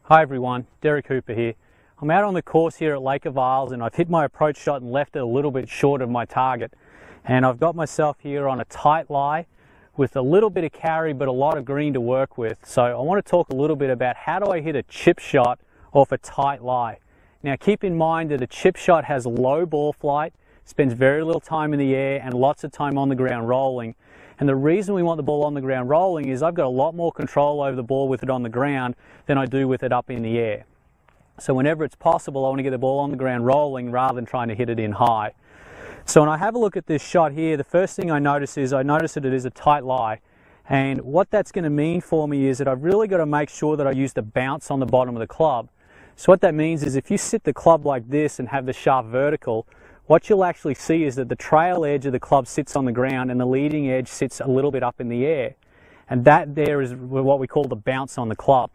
Hi everyone, Derek Hooper here. I'm out on the course here at Lake of Isles and I've hit my approach shot and left it a little bit short of my target. And I've got myself here on a tight lie with a little bit of carry but a lot of green to work with. So I want to talk a little bit about how do I hit a chip shot off a tight lie. Now keep in mind that a chip shot has low ball flight, spends very little time in the air and lots of time on the ground rolling. And the reason we want the ball on the ground rolling is I've got a lot more control over the ball with it on the ground than I do with it up in the air. So whenever it's possible, I want to get the ball on the ground rolling rather than trying to hit it in high. So when I have a look at this shot here, the first thing I notice that it is a tight lie. And what that's going to mean for me is that I've really got to make sure that I use the bounce on the bottom of the club. So what that means is if you sit the club like this and have the shaft vertical, what you'll actually see is that the trail edge of the club sits on the ground and the leading edge sits a little bit up in the air. And that there is what we call the bounce on the club.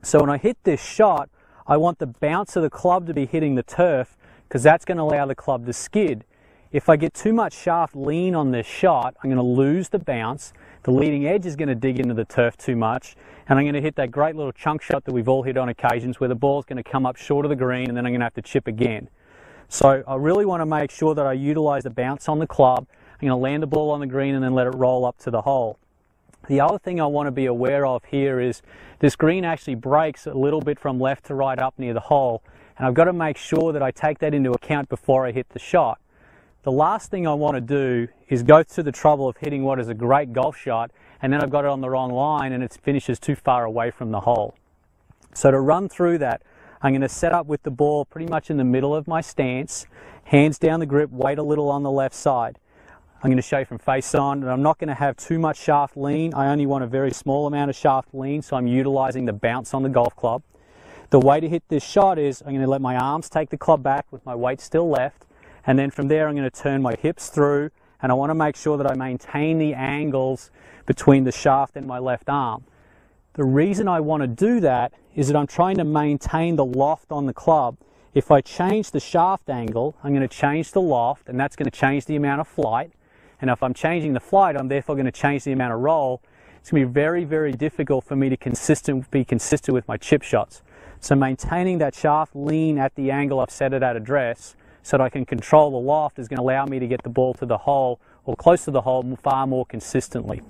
So when I hit this shot, I want the bounce of the club to be hitting the turf because that's going to allow the club to skid. If I get too much shaft lean on this shot, I'm going to lose the bounce. The leading edge is going to dig into the turf too much and I'm going to hit that great little chunk shot that we've all hit on occasions where the ball's going to come up short of the green and then I'm going to have to chip again. So I really want to make sure that I utilize the bounce on the club. I'm going to land the ball on the green and then let it roll up to the hole. The other thing I want to be aware of here is this green actually breaks a little bit from left to right up near the hole, and I've got to make sure that I take that into account before I hit the shot. The last thing I want to do is go through the trouble of hitting what is a great golf shot and then I've got it on the wrong line and it finishes too far away from the hole. So to run through that, I'm going to set up with the ball pretty much in the middle of my stance, hands down the grip, weight a little on the left side. I'm going to show you from face on, and I'm not going to have too much shaft lean. I only want a very small amount of shaft lean, so I'm utilizing the bounce on the golf club. The way to hit this shot is I'm going to let my arms take the club back with my weight still left, and then from there I'm going to turn my hips through, and I want to make sure that I maintain the angles between the shaft and my left arm. The reason I want to do that is that I'm trying to maintain the loft on the club. If I change the shaft angle, I'm going to change the loft, and that's going to change the amount of flight. And if I'm changing the flight, I'm therefore going to change the amount of roll. It's going to be very, very difficult for me to be consistent with my chip shots. So maintaining that shaft lean at the angle I've set it at address so that I can control the loft is going to allow me to get the ball to the hole or close to the hole far more consistently.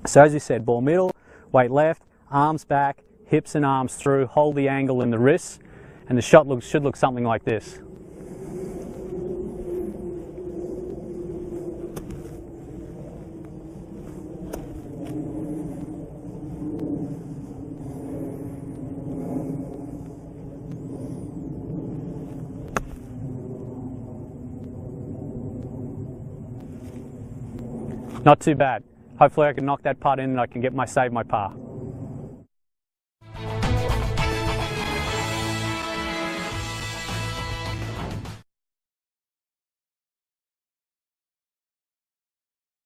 So as you said, ball middle, weight left, arms back, hips and arms through, hold the angle in the wrists, and the shot should look something like this. Not too bad. Hopefully I can knock that putt in and I can save my par.